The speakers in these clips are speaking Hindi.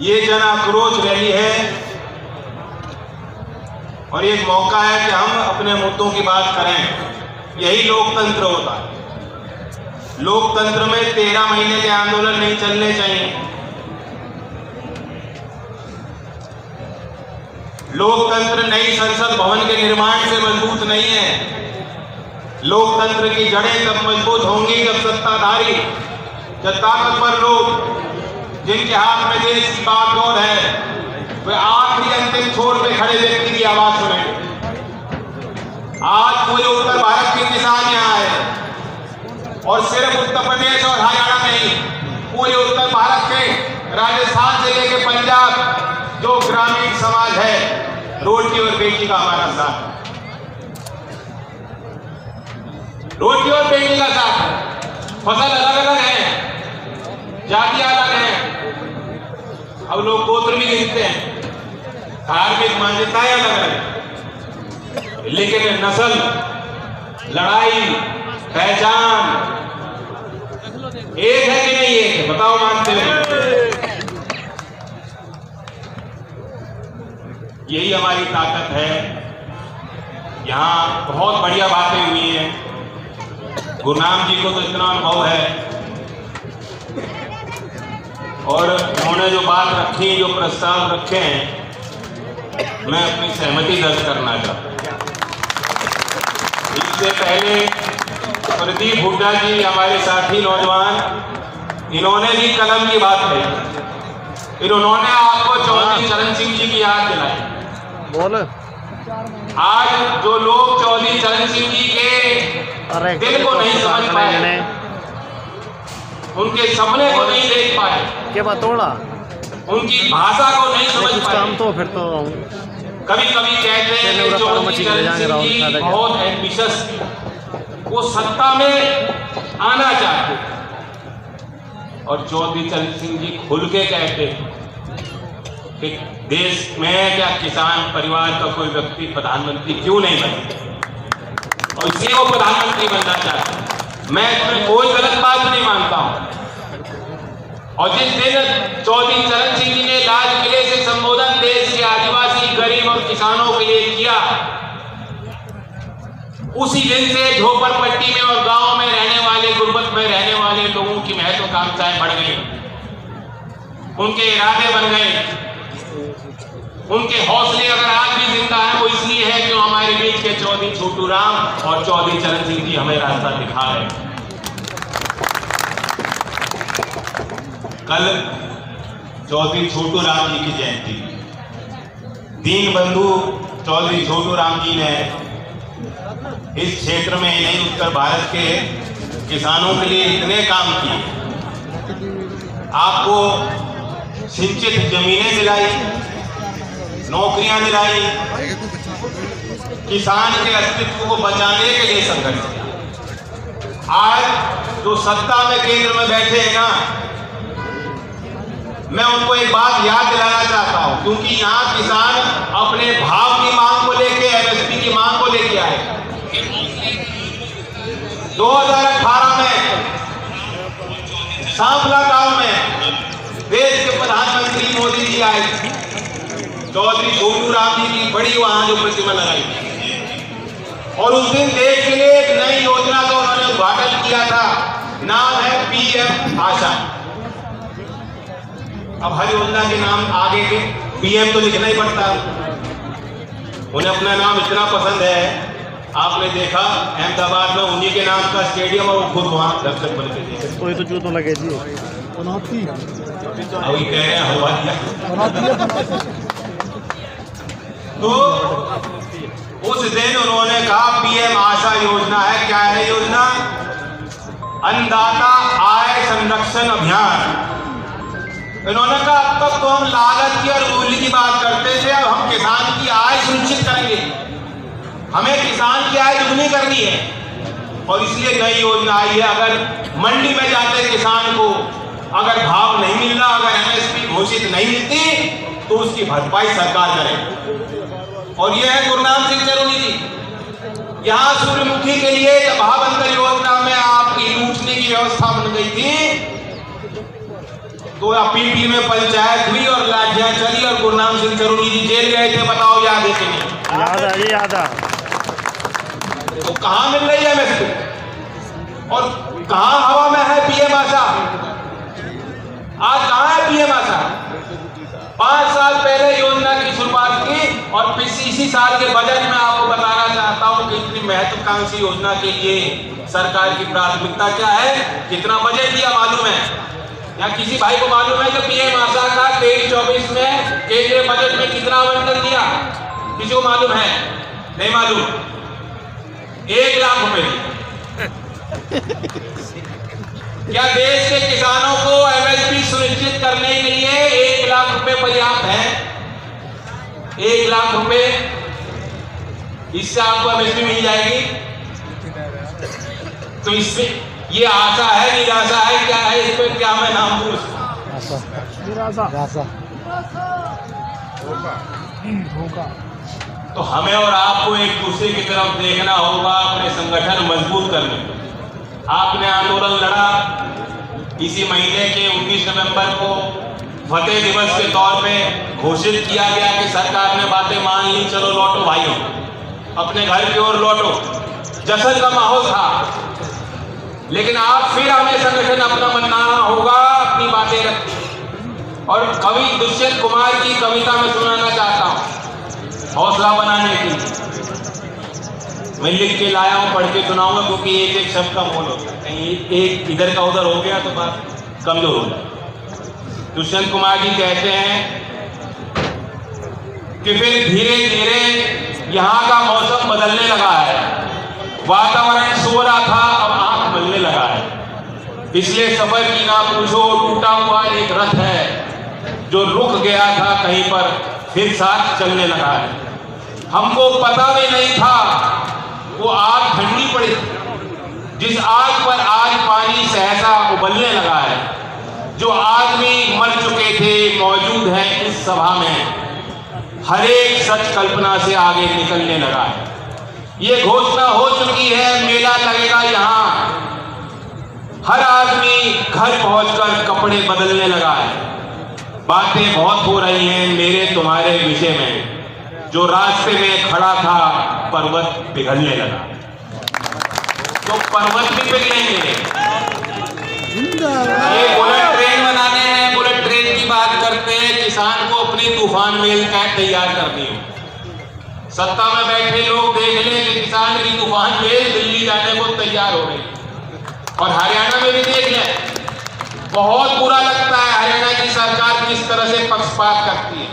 ये जन आक्रोश रैली है और एक मौका है कि हम अपने मुद्दों की बात करें। यही लोकतंत्र होता है। लोकतंत्र में 13 महीने के आंदोलन नहीं चलने चाहिए। लोकतंत्र नई संसद भवन के निर्माण से मजबूत नहीं है। लोकतंत्र की जड़ें तब मजबूत होंगी जब सत्ताधारी, जब ताकतवर लोग जिनके हाथ में देश की बागडोर है, वे आखिरी अंतिम छोर पे खड़े व्यक्ति की आवाज सुनेंगे। आज पूरे उत्तर भारत के किसान यहाँ है और सिर्फ उत्तर प्रदेश और हरियाणा नहीं, पूरे उत्तर भारत के राजस्थान से लेकर पंजाब जो ग्रामीण समाज है, रोटी और बेटी का हमारा साथ, रोटी और बेटी का साथ। फसल अलग अलग है, जातियां अलग हैं, अब लोग गोत्र भी गिनते हैं, धार्मिक मान्यताएं अलग अलग, लेकिन नस्ल, लड़ाई, पहचान एक है कि नहीं एक है? बताओ मानते हो? यही हमारी ताकत है। यहाँ बहुत बढ़िया बातें हुई हैं। गुरुनाम जी को तो इतना अनुभव है और उन्होंने जो बात रखी, जो प्रस्ताव रखे हैं, मैं अपनी सहमति दर्ज करना चाहता हूँ। इससे पहले प्रदीप हुड्डा जी हमारे साथी नौजवान, इन्होंने भी कलम की बात कही। फिर उन्होंने आपको चौधरी चरण सिंह जी की याद दिलाई। बोल। आज जो लोग चौधरी चरण सिंह जी के दिल को नहीं समझ पाए, उनके सपने को नहीं देख पाए, क्या बात तोड़ा, उनकी भाषा को नहीं समझ पाए, तो फिर तो कभी कभी कहते हैं कि चौधरी चरण सिंह जी बहुत एम्बिशियस, वो सत्ता में आना चाहते, और चौधरी चरण सिंह जी खुल के कहते कि देश में क्या किसान परिवार का कोई व्यक्ति प्रधानमंत्री क्यों नहीं बने, और इसी को प्रधानमंत्री बनना चाहते। मैं इसमें कोई गलत बात नहीं मानता हूं। और जिस दिन चौधरी चरण सिंह जी ने लाल किले से संबोधन देश के आदिवासी, गरीब और किसानों के लिए किया, उसी दिन से झोपड़पट्टी में और गांव में रहने वाले, गुर्बत में रहने वाले लोगों की महत्वाकांक्षाएं बढ़ गई, उनके इरादे बन गए, उनके हौसले अगर आज भी जिंदा है वो इसलिए है कि हमारे बीच के चौधरी छोटू राम और चौधरी चरण सिंह जी हमें रास्ता दिखा रहे हैं। कल चौधरी छोटू राम जी की जयंती, दीन बंधु चौधरी छोटू राम जी ने इस क्षेत्र में ही नहीं, उत्तर भारत के किसानों के लिए इतने काम किए। आपको सिंचित जमीनें दिलाई, नौकरियां दिलाई, किसान के अस्तित्व को बचाने के लिए संघर्ष किया। आज जो सत्ता में केंद्र में बैठे हैं ना, मैं उनको एक बात याद दिलाना चाहता हूं, क्योंकि यहाँ किसान अपने भाव की मांग को लेके, एमएसपी की मांग को लेके आए। 2018 में सांपला गांव में देश के प्रधानमंत्री मोदी जी आए, चौधरी छोटू राम जी की बड़ी वहां जो प्रतिमा लगाई, और उस दिन देश के लिए एक नई योजना का उन्होंने उद्घाटन किया था। नाम है पीएम आशा। अब हर योजना के नाम आगे के पीएम तो लिखना ही पड़ता है, उन्हें अपना नाम इतना पसंद है। आपने देखा अहमदाबाद में उन्हीं के नाम का स्टेडियम और वो खुद वहां दर्शक बन के तो ये तो जो तो लगे जी अभी कह रहे हैं हलवा दिया। तो उस दिन उन्होंने कहा पीएम आशा योजना है। क्या है योजना? अन्नदाता आय संरक्षण अभियान। इन्होंने कहा अब तक तो हम लागत की और मूल्य की बात करते थे, अब हम किसान की आय सुनिश्चित करेंगे, हमें किसान की आय दुगनी करनी है, और इसलिए नई योजना आई है। अगर मंडी में जाते किसान को अगर भाव नहीं मिल रहा, अगर एमएसपी घोषित नहीं मिलती, तो उसकी भरपाई सरकार करे। और यह है गुरुनाम सिंह चरूनी जी। यहाँ सूर्यमुखी के लिए भावंतर योजना में आपकी लूटने की व्यवस्था बन गई थी, तो पीपी में पंचायत हुई और यहाँ चली और गुरनाम सिंह सरूरी जी जेल गए थे, बताओ याद है कि नहीं? याद है जी, याद है। तो कहाँ मिल रही है एमएसपी और कहाँ हवा में है पीएम आशा? आज कहाँ है पीएम आशा? 5 साल पहले योजना की शुरुआत की और फिर इसी साल के बजट में आपको बताना चाहता हूं कि इतनी महत्वाकांक्षी योजना के लिए सरकार की प्राथमिकता क्या है, कितना बजट दिया मालूम है? या किसी भाई को मालूम है कि पीएम आशा का 23-24 में केंद्रीय बजट में कितना आवंटन दिया? किसी को मालूम है? नहीं मालूम। 1 लाख रुपए। क्या देश के किसानों को एमएसपी सुनिश्चित करने के लिए 1 लाख रुपए पर्याप्त है? 1 लाख रुपए, इससे आपको एमएसपी मिल जाएगी? तो इसमें ये आशा है, निराशा है, क्या है? इस पर क्या मैं नाम दूं? तो हमें और आपको एक दूसरे की तरफ देखना होगा, अपने संगठन मजबूत करने। आपने आंदोलन लड़ा, इसी महीने के 19 नवंबर को फतेह दिवस के तौर पे घोषित किया गया कि सरकार ने बातें मान ली, चलो लौटो भाइयों, अपने घर की ओर लौटो। जश्न का माहौल था, लेकिन आज फिर हमें संगठन अपना मनाना होगा, अपनी बातें रखनी। और कवि दुष्यंत कुमार की कविता में सुनाना चाहता हूं, हौसला बनाने की। मैं लिख के लाया हूं, पढ़ के सुनाऊंगा, क्योंकि एक एक शब्द का मोल होता है, कहीं एक इधर का उधर हो गया तो बात कमजोर हो जाए। दुष्यंत कुमार जी कहते हैं कि फिर धीरे धीरे यहाँ का मौसम बदलने लगा है, वातावरण सो रहा था, अब आंख मलने लगा है। पिछले सफर की ना पूछो, टूटा हुआ एक रथ है जो रुक गया था कहीं पर, फिर साथ चलने लगा है। हमको पता भी नहीं था वो आग ठंडी पड़ी, जिस आग पर आज पानी सहसा उबलने लगा है। जो आदमी मर चुके थे मौजूद हैं इस सभा में, हर एक सच कल्पना से आगे निकलने लगा है। ये घोषणा हो चुकी है, मेला लगेगा यहाँ, हर आदमी घर पहुंचकर कपड़े बदलने लगा है। बातें बहुत हो रही हैं मेरे तुम्हारे विषय में, जो रास्ते में खड़ा था पर्वत पिघलने लगा। तो पर्वत भी पिघलेंगे। ये बुलेट ट्रेन बनाने हैं, बुलेट ट्रेन की बात करते हैं, किसान को अपनी तूफान मेल कैब तैयार करनी हो। सत्ता में बैठे लोग देख लें कि किसान की तूफान मेल दिल्ली जाने को तैयार हो रही है। और हरियाणा में भी देख लें, बहुत बुरा लगता है हरियाणा की सरकार किस तरह से पक्षपात करती है।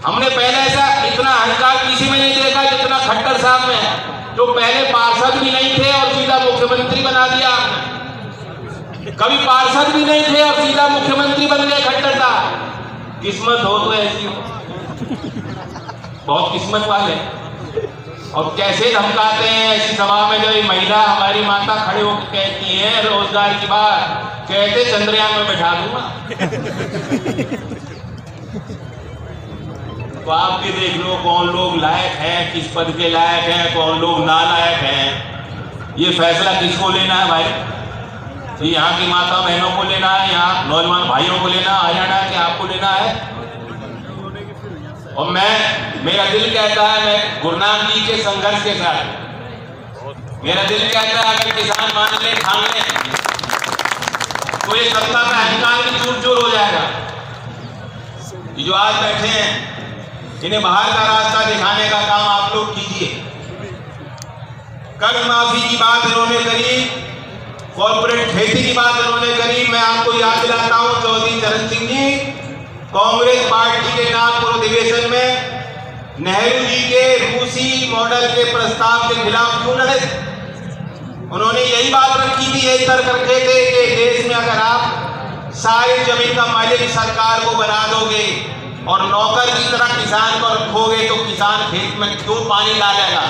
हमने पहले ऐसा इतना अहंकार किसी में नहीं देखा जितना खट्टर साहब में है, जो पहले पार्षद भी नहीं थे और सीधा मुख्यमंत्री बना दिया आपने। कभी पार्षद भी नहीं थे और सीधा मुख्यमंत्री बन गए खट्टर साहब। किस्मत हो तो ऐसी हो, बहुत किस्मत वाले। और कैसे धमकाते हैं ऐसी सभा में, जब महिला हमारी माता खड़े होकर कहती है रोजगार की बात, कहते चंद्रयान में बैठा दूंगा। तो आप भी देख लो कौन लोग लायक हैं, किस पद के लायक हैं, कौन लोग नालायक हैं। ये फैसला किसको लेना है भाई? ये यहाँ की माता बहनों को लेना है, यहाँ नौजवान भाइयों को लेना, हरियाणा के आपको लेना है। और मेरा दिल कहता है, मैं गुरनाम जी के संघर्ष के साथ, मेरा दिल कहता है अगर किसान मान ले ठान ले तो ये सत्ता का अहंकार भी चूर चूर हो जाएगा। ये जो आज बैठे हैं, इन्हें बाहर का रास्ता दिखाने का काम आप लोग कीजिए। कर्ज माफी की बात इन्होंने करी, कॉर्पोरेट खेती की बात इन्होंने करी। मैं आपको याद दिलाता हूं, चौधरी चरण सिंह जी कांग्रेस पार्टी के नागपुर अधिवेशन में नेहरू जी के रूसी मॉडल के प्रस्ताव के खिलाफ क्यों लड़े? उन्होंने यही बात रखी थी, यही तर्क रखे थे कि देश में अगर आप सारी जमीन का मालिक सरकार को बना दोगे और नौकर की तरह किसान को रखोगे तो किसान खेत में क्यों पानी डालेगा,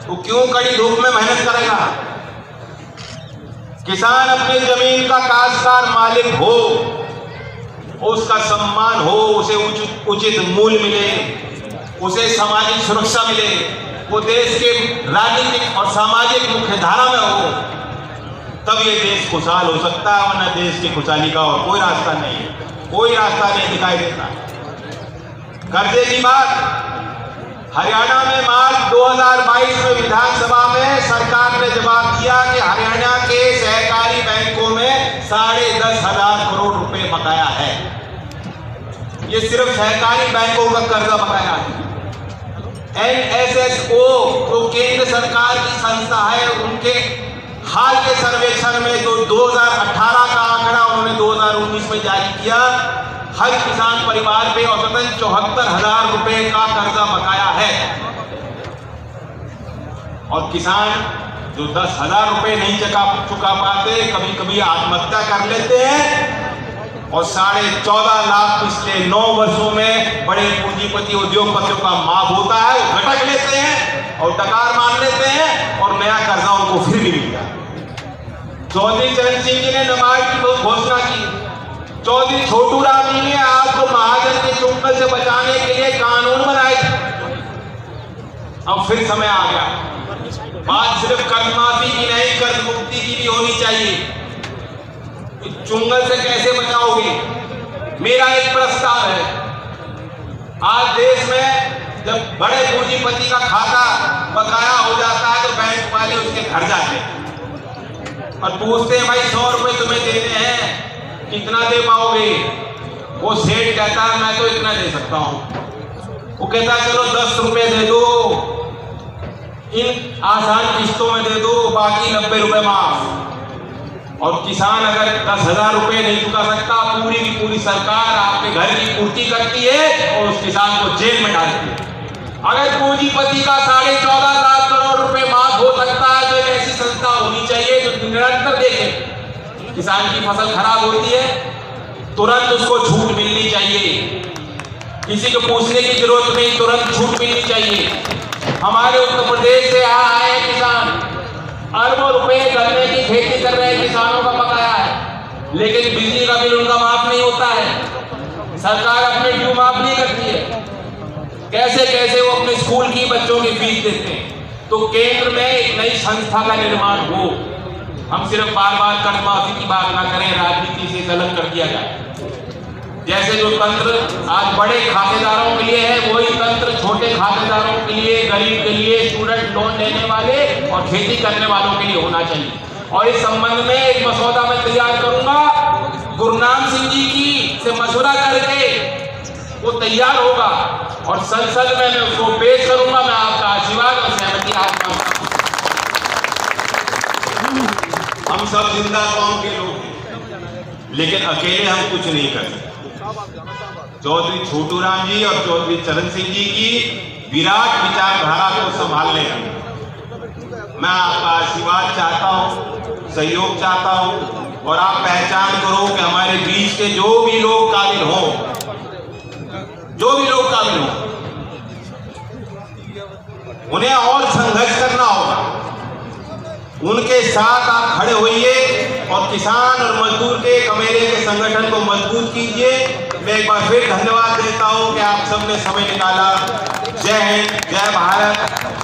वो क्यों कड़ी धूप में मेहनत करेगा? किसान अपनी जमीन का काश्तकार मालिक हो, उसका सम्मान हो, उसे उचित मूल्य मिले, उसे सामाजिक सुरक्षा मिले, वो देश के राजनीतिक और सामाजिक मुख्य धारा में हो। तब ये देश खुशहाल हो सकता है, वरना देश की खुशहाली का और कोई रास्ता नहीं है, कोई रास्ता नहीं दिखाई देता। कर्जे की बात, हरियाणा में मार्च 2022 में विधानसभा में सरकार ने जवाब दिया कि हरियाणा के सहकारी बैंकों में 10,500 करोड़ रुपए बकाया है। ये सिर्फ सहकारी बैंकों का कर्जा बकाया है। NSSO जो केंद्र सरकार की संस्था है, उनके हाल के सर्वेक्षण में जो 2018 का आंकड़ा उन्होंने 2019 में जारी किया, हर किसान परिवार पे औसतन 74,000 रुपए का कर्जा बकाया है। और किसान जो 10,000 रुपए नहीं चुका पाते, कभी कभी आत्महत्या कर लेते हैं। और 14.5 लाख पिछले 9 वर्षों में बड़े पूंजीपति उद्योगपतियों का माफ होता है, वो घटक लेते हैं और डकार मान लेते हैं और नया कर्जा उनको फिर भी मिलता है। चौधरी चरण सिंह जी ने नमाज की घोषणा की। चौधरी छोटू राम जी ने आपको महाजन के चुंगल से बचाने के लिए कानून बनाए। अब फिर समय आ गया, बात सिर्फ कर्ज माफी की नहीं, कर्ज मुक्ति की भी होनी चाहिए। चुंगल से कैसे बचाओगे? मेरा एक प्रस्ताव है। आज देश में जब बड़े पूंजीपति का खाता बकाया हो जाता है तो बैंक वाले उसके घर जाते हैं और पूछते हैं, भाई 100 रुपए तुम्हें देने हैं, कितना दे पाओगे? वो सेठ कहता है, मैं तो इतना दे सकता हूं। वो कहता है, चलो 10 रुपए दे दो, इन आसान किस्तों में दे दो, बाकी 90 रुपए माफ। और किसान अगर 10,000 रुपए नहीं चुका सकता, पूरी की पूरी सरकार आपके घर की पूर्ति करती है और उस किसान को जेल में डालती है। अगर पूंजीपति का 14.5 लाख करोड़ रुपए माफ हो सकता है तो एक ऐसी संस्था होनी चाहिए जो निरंतर देखे, किसान की फसल खराब होती है, तुरंत उसको छूट मिलनी चाहिए, किसी को पूछने की जरूरत नहीं, तुरंत छूट मिलनी चाहिए। हमारे उत्तर प्रदेश से यहाँ आए किसान, अरबों रुपए गन्ने की खेती कर रहे किसानों का बकाया है, लेकिन बिजली का बिल उनका माफ नहीं होता है। सरकार अपने ड्यू माफ नहीं करती है। कैसे कैसे वो अपने स्कूल की बच्चों की फीस देते हैं। तो केंद्र में एक नई संस्था का निर्माण हो। हम सिर्फ बार बार कर्ज माफी की बात ना करें, राजनीति से अलग कर दिया जाए। जैसे जो तंत्र आज बड़े खातेदारों के लिए है, वही तंत्र छोटे खातेदारों के लिए, गरीब के लिए, स्टूडेंट लोन लेने वाले और खेती करने वालों के लिए होना चाहिए। और इस संबंध में एक मसौदा मैं तैयार करूंगा, गुरनाम सिंह जी की से मशवरा करके वो तैयार होगा और संसद में मैं उसको पेश करूंगा। मैं आपका आशीर्वाद और सहमति आपका। हम सब जिंदा कौम के लोग हैं, लेकिन अकेले हम कुछ नहीं कर सकते। चौधरी छोटू राम जी और चौधरी चरण सिंह जी की विराट विचारधारा को संभालने का मैं आपका आशीर्वाद चाहता हूं, सहयोग चाहता हूं। और आप पहचान करो कि हमारे बीच के जो भी लोग काबिल हों, उन्हें और संघर्ष करना होगा। उनके साथ आप खड़े होइए और किसान और मजदूर के कमेरे के संगठन को मजबूत कीजिए। मैं एक बार फिर धन्यवाद देता हूं कि आप सबने समय निकाला। जय हिंद, जय भारत।